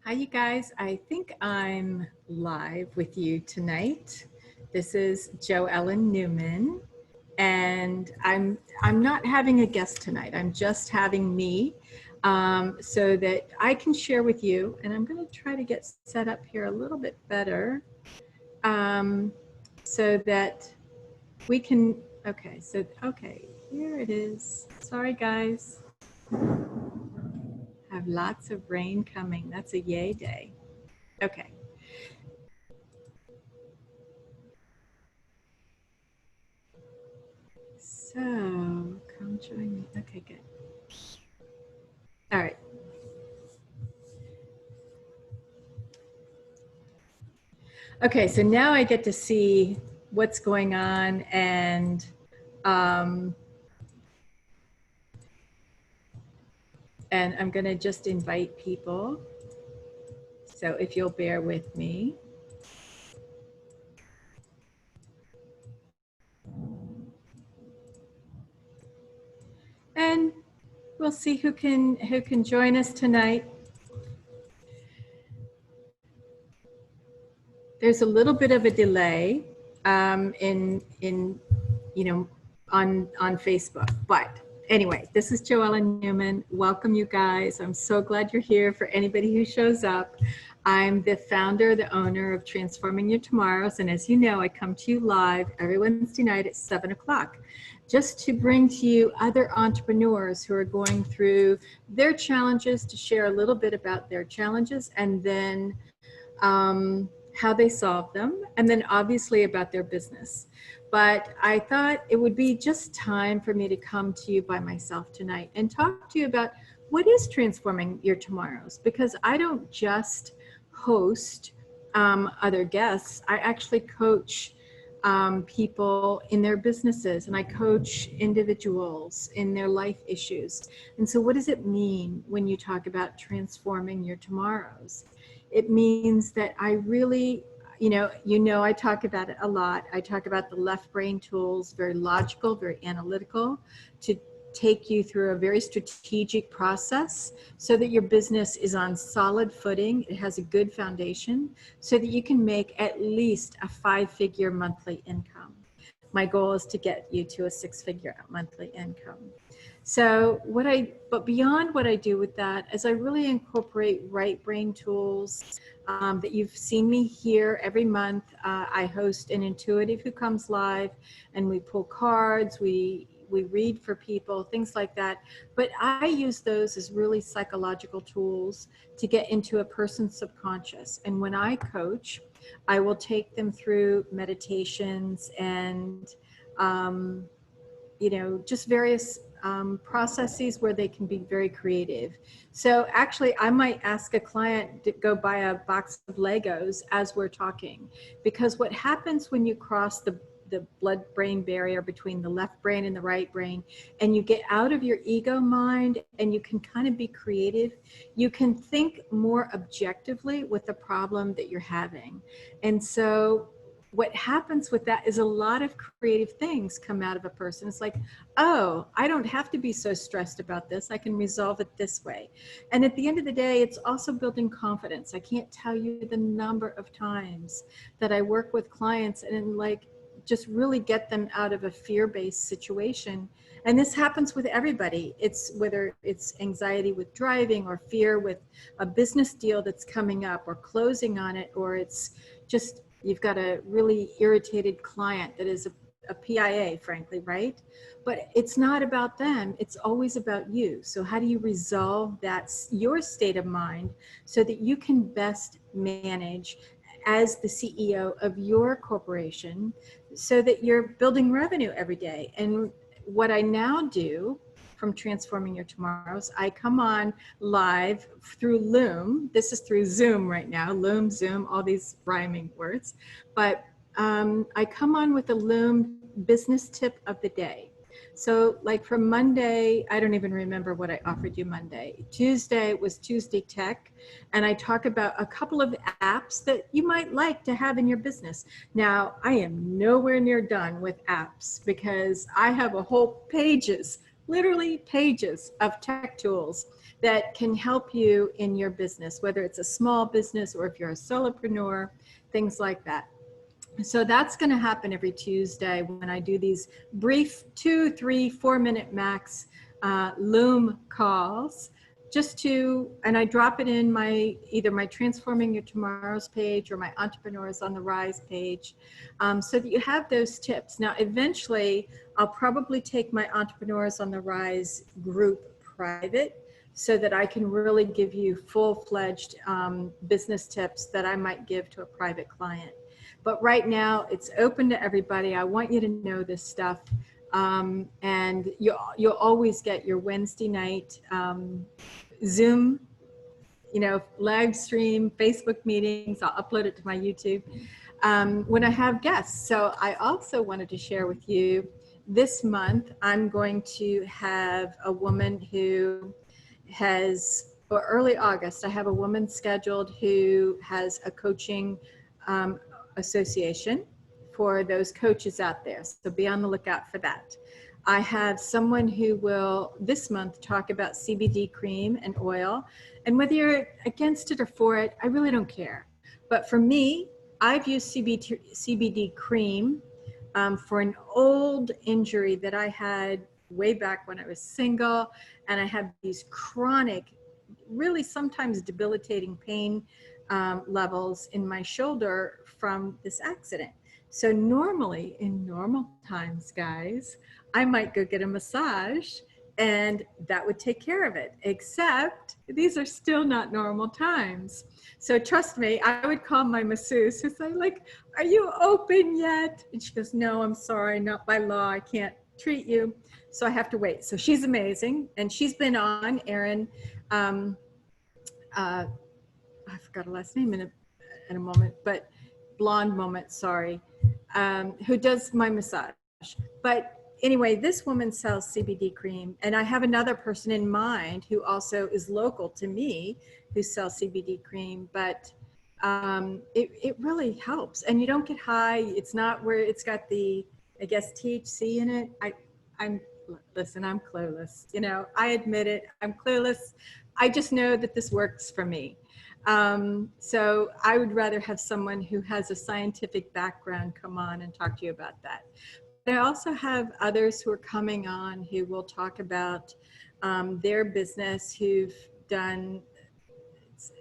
Hi, you guys. I think I'm live with you tonight. This is Jo Ellen Newman, and I'm not having a guest tonight. I'm just having me, so that I can share with you. And I'm going to try to get set up here a little bit better, so that we can. Okay, so here it is. Sorry, guys. Have lots of rain coming. That's a yay day. Okay. So, come join me. Okay, good. All right. Okay, so now I get to see what's going on, and I'm going to just invite people. So if you'll bear with me. And we'll see who can join us tonight. There's a little bit of a delay in you know, on Facebook, but anyway, this is Jo Ellen Newman. Welcome, you guys. I'm so glad you're here. For anybody who shows up, I'm the founder, the owner of Transforming Your Tomorrows, and as you know, I come to you live every Wednesday night at 7 o'clock, just to bring to you other entrepreneurs who are going through their challenges, to share a little bit about their challenges, and then how they solve them, and then obviously about their business. But I thought it would be just time for me to come to you by myself tonight and talk to you about what is transforming your tomorrows, because I don't just host other guests. I actually coach people in their businesses, and I coach individuals in their life issues. And so what does it mean when you talk about transforming your tomorrows? It means that I really, you know, I talk about it a lot. I talk about the left brain tools, very logical, very analytical, to take you through a very strategic process so that your business is on solid footing. It has a good foundation so that you can make at least a 5-figure monthly income. My goal is to get you to a 6-figure monthly income. So but beyond what I do with that is I really incorporate right brain tools that you've seen me here every month. I host an intuitive who comes live, and we pull cards, we read for people, things like that. But I use those as really psychological tools to get into a person's subconscious. And when I coach, I will take them through meditations and, you know, just various processes where they can be very creative. So actually, I might ask a client to go buy a box of Legos as we're talking, because what happens when you cross the blood-brain barrier between the left brain and the right brain, and you get out of your ego mind and you can kind of be creative, you can think more objectively with the problem that you're having. And so what happens with that is a lot of creative things come out of a person. It's like, oh, I don't have to be so stressed about this. I can resolve it this way. And at the end of the day, it's also building confidence. I can't tell you the number of times that I work with clients and like just really get them out of a fear-based situation. And this happens with everybody. It's whether it's anxiety with driving, or fear with a business deal that's coming up or closing on it, or it's just you've got a really irritated client that is a PIA, frankly, right? But it's not about them. It's always about you. So how do you resolve that, your state of mind, so that you can best manage as the CEO of your corporation, so that you're building revenue every day? And what I now do from Transforming Your Tomorrows, I come on live through Loom. This is through Zoom right now, Loom, Zoom, all these rhyming words. But I come on with a Loom business tip of the day. So like from Monday, I don't even remember what I offered you Monday. Tuesday was Tuesday Tech, and I talk about a couple of apps that you might like to have in your business. Now, I am nowhere near done with apps because I have a whole pages literally pages of tech tools that can help you in your business, whether it's a small business or if you're a solopreneur, things like that. So that's going to happen every Tuesday when I do these brief 2, 3, 4 minute max Loom calls, just to, and I drop it in my, either my Transforming Your Tomorrows page or my Entrepreneurs on the Rise page, so that you have those tips. Now, eventually, I'll probably take my Entrepreneurs on the Rise group private, so that I can really give you full-fledged business tips that I might give to a private client. But right now, it's open to everybody. I want you to know this stuff. And you'll always get your Wednesday night Zoom, live stream, Facebook meetings. I'll upload it to my YouTube when I have guests. So I also wanted to share with you, this month, I'm going to have a woman who has, or early August, I have a woman scheduled who has a coaching association for those coaches out there. So be on the lookout for that. I have someone who will this month talk about CBD cream and oil. And whether you're against it or for it, I really don't care. But for me, I've used CBD cream for an old injury that I had way back when I was single. And I had these chronic, really sometimes debilitating pain levels in my shoulder from this accident. So normally, in normal times, guys, I might go get a massage and that would take care of it, except these are still not normal times. So trust me, I would call my masseuse who's like, are you open yet? And she goes, no, I'm sorry, not by law, I can't treat you. So I have to wait. So she's amazing. And she's been on, Erin, I forgot her last name in a moment, but blonde moment, sorry, who does my massage. But anyway, this woman sells CBD cream, and I have another person in mind who also is local to me who sells CBD cream, but it really helps. And you don't get high. It's not where it's got the, I guess, THC in it. Listen, I'm clueless. I admit it, I'm clueless. I just know that this works for me. So I would rather have someone who has a scientific background come on and talk to you about that. But I also have others who are coming on who will talk about their business, who've done,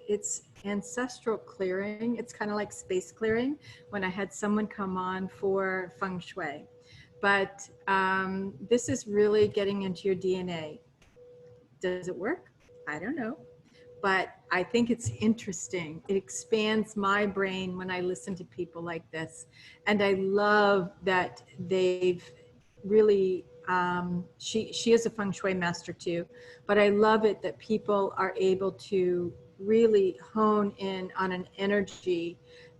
it's ancestral clearing. It's kind of like space clearing when I had someone come on for feng shui. But this is really getting into your DNA. Does it work? I don't know. But I think it's interesting. It expands my brain when I listen to people like this. And I love that they've really, she is a feng shui master too, but I love it that people are able to really hone in on an energy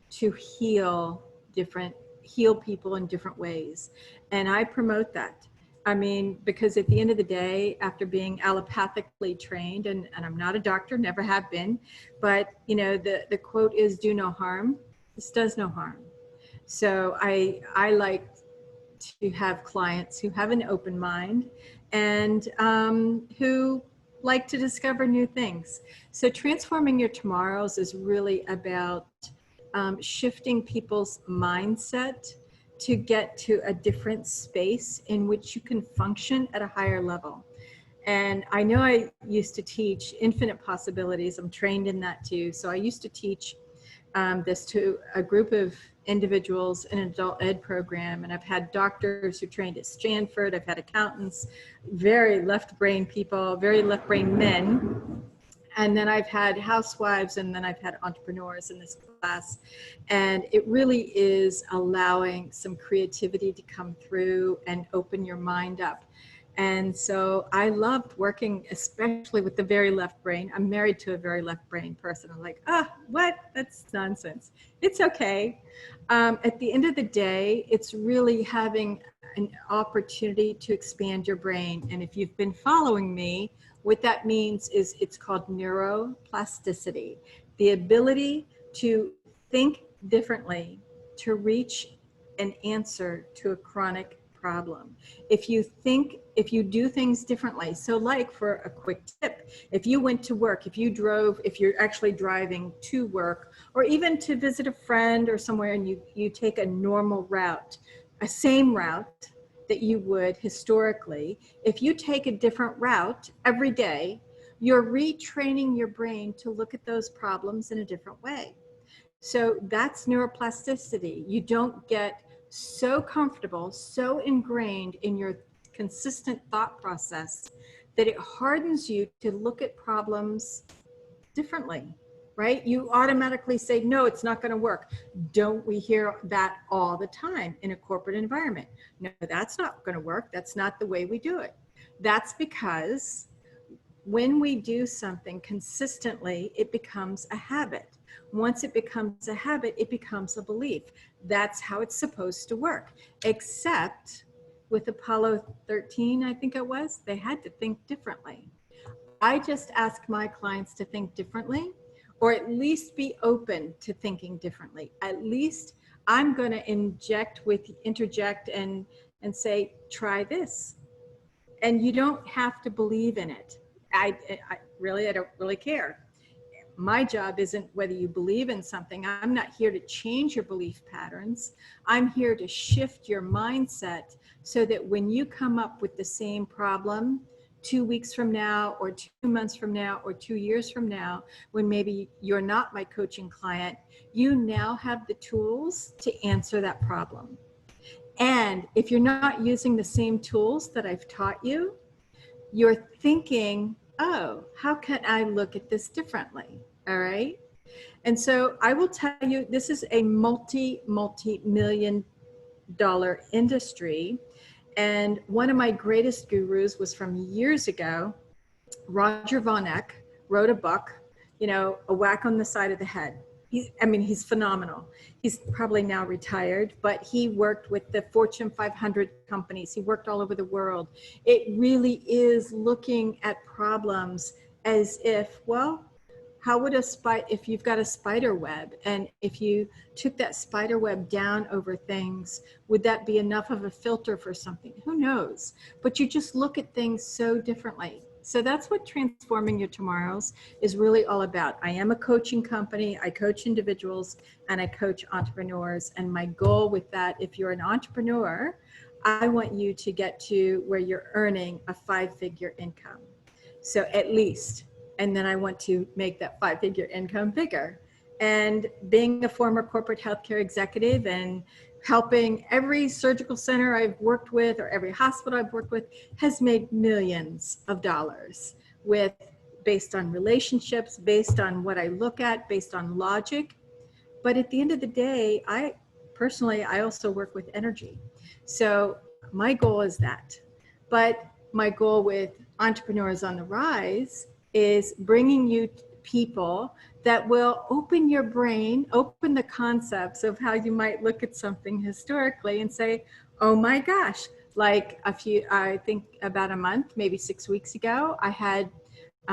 to heal people in different ways. And I promote that. I mean, because at the end of the day, after being allopathically trained, and I'm not a doctor, never have been, but the quote is, do no harm. This does no harm. So I like to have clients who have an open mind and who like to discover new things. So Transforming Your Tomorrows is really about shifting people's mindset to get to a different space in which you can function at a higher level. And I know I used to teach infinite possibilities. I'm trained in that too. So I used to teach this to a group of individuals in an adult ed program. And I've had doctors who trained at Stanford. I've had accountants, very left brain people, very left brain men. And then I've had housewives, and then I've had entrepreneurs in this class. And it really is allowing some creativity to come through and open your mind up. And so I loved working, especially with the very left brain. I'm married to a very left brain person. I'm like, what? That's nonsense. It's okay. At the end of the day, it's really having an opportunity to expand your brain. And if you've been following me, what that means is it's called neuroplasticity, the ability to think differently, to reach an answer to a chronic problem. If you do things differently, so like for a quick tip, if you went to work, if you're actually driving to work, or even to visit a friend or somewhere, and you take a normal route, a same route that you would historically, if you take a different route every day, you're retraining your brain to look at those problems in a different way. So that's neuroplasticity. You don't get so comfortable, so ingrained in your consistent thought process that it hardens you to look at problems differently, right? You automatically say, no, it's not going to work. Don't we hear that all the time in a corporate environment? No, that's not going to work. That's not the way we do it. That's because when we do something consistently, it becomes a habit. Once it becomes a habit, it becomes a belief. That's how it's supposed to work. Except with Apollo 13, I think it was, they had to think differently. I just ask my clients to think differently, or at least be open to thinking differently. At least I'm going to interject and say, try this. And you don't have to believe in it. I don't really care. My job isn't whether you believe in something. I'm not here to change your belief patterns. I'm here to shift your mindset so that when you come up with the same problem 2 weeks from now, or 2 months from now, or 2 years from now, when maybe you're not my coaching client, you now have the tools to answer that problem. And if you're not using the same tools that I've taught you, you're thinking, oh, how can I look at this differently? All right. And so I will tell you, this is a multi-million dollar industry. And one of my greatest gurus was from years ago. Roger Von Eck wrote a book, A Whack on the Side of the Head. He's phenomenal. He's probably now retired, but he worked with the Fortune 500 companies. He worked all over the world. It really is looking at problems as if, well, how would if you've got a spider web, and if you took that spider web down over things, would that be enough of a filter for something? Who knows? But you just look at things so differently. So that's what Transforming Your Tomorrows is really all about. I am a coaching company. I coach individuals and I coach entrepreneurs. And my goal with that, if you're an entrepreneur, I want you to get to where you're earning a 5-figure income. So at least. And then I want to make that 5-figure income bigger. And being a former corporate healthcare executive and helping every surgical center I've worked with, or every hospital I've worked with, has made millions of dollars based on relationships, based on what I look at, based on logic. But at the end of the day, I also work with energy. So my goal is that. But my goal with Entrepreneurs on the Rise is bringing you people that will open your brain, open the concepts of how you might look at something historically and say, oh my gosh, like I think about a month, maybe 6 weeks ago, I had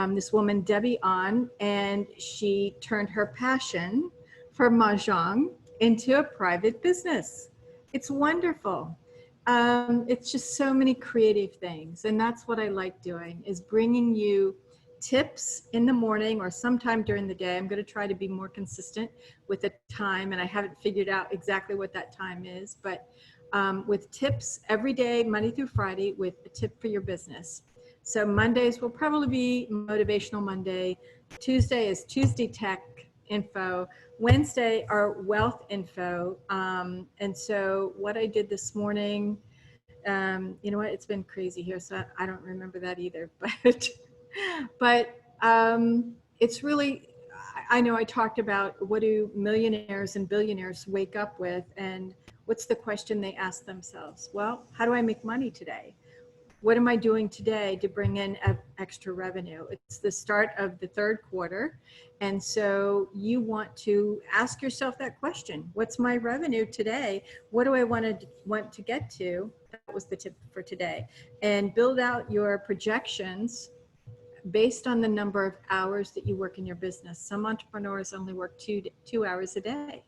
this woman, Debbie, on, and she turned her passion for Mahjong into a private business. It's wonderful. It's just so many creative things. And that's what I like doing, is bringing you tips in the morning or sometime during the day. I'm going to try to be more consistent with the time, and I haven't figured out exactly what that time is, but with tips every day, Monday through Friday, with a tip for your business. So Mondays will probably be Motivational Monday. Tuesday is Tuesday Tech info. Wednesday are wealth info. And so what I did this morning, you know what, it's been crazy here, so I don't remember that either, but it's really, I know I talked about what do millionaires and billionaires wake up with, and what's the question they ask themselves? Well, how do I make money today? What am I doing today to bring in extra revenue? It's the start of the third quarter. And so you want to ask yourself that question. What's my revenue today? What do I want to get to? That was the tip for today. And build out your projections based on the number of hours that you work in your business. Some entrepreneurs only work two hours a day.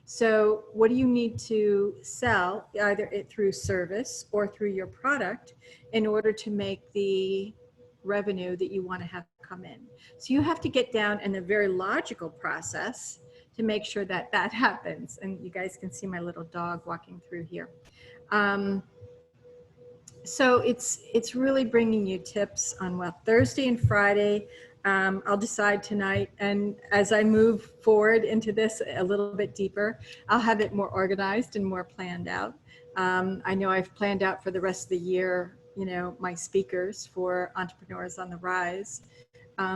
So what do you need to sell, either it through service or through your product, in order to make the revenue that you want to have come in? So you have to get down in a very logical process to make sure that that happens. And you guys can see my little dog walking through here. So it's really bringing you tips on, well, Thursday and Friday. I'll decide tonight, and as I move forward into this a little bit deeper, I'll have it more organized and more planned out. I know I've planned out for the rest of the year, you know, my speakers for Entrepreneurs on the Rise.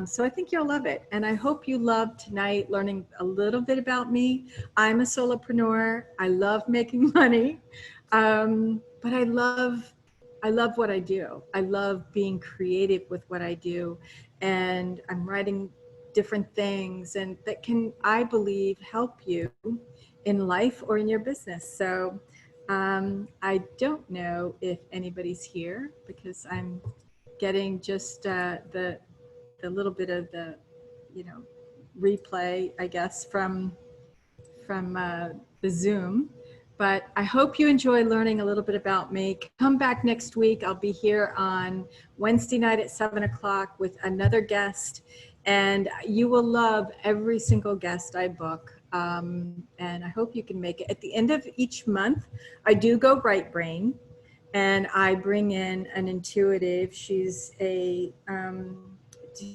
So I think you'll love it. And I hope you love tonight learning a little bit about me. I'm a solopreneur. I love making money, but I love what I do. I love being creative with what I do. And I'm writing different things, and that can, I believe, help you in life or in your business. So I don't know if anybody's here, because I'm getting just the little bit of the, you know, replay, I guess, from the Zoom. But I hope you enjoy learning a little bit about me. Come back next week. I'll be here on Wednesday night at 7 o'clock with another guest. And you will love every single guest I book. And I hope you can make it. At the end of each month, I do go right brain. And I bring in an intuitive. She's a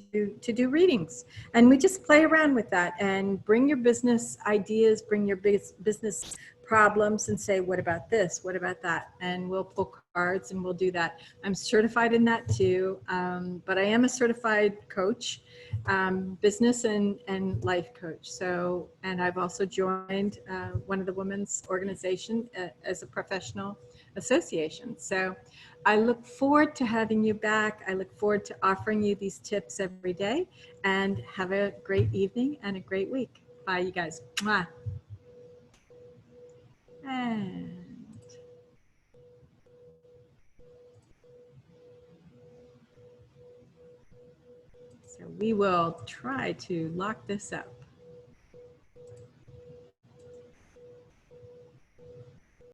to do readings, and we just play around with that and bring your business ideas, bring your business problems, and say, what about this, what about that, and we'll pull cards and we'll do that. I'm certified in that too, but I am a certified coach, business and life coach. So, and I've also joined one of the women's organization as a professional association. So I look forward to having you back. I look forward to offering you these tips every day, and have a great evening and a great week. Bye, you guys. Mwah. And so we will try to lock this up.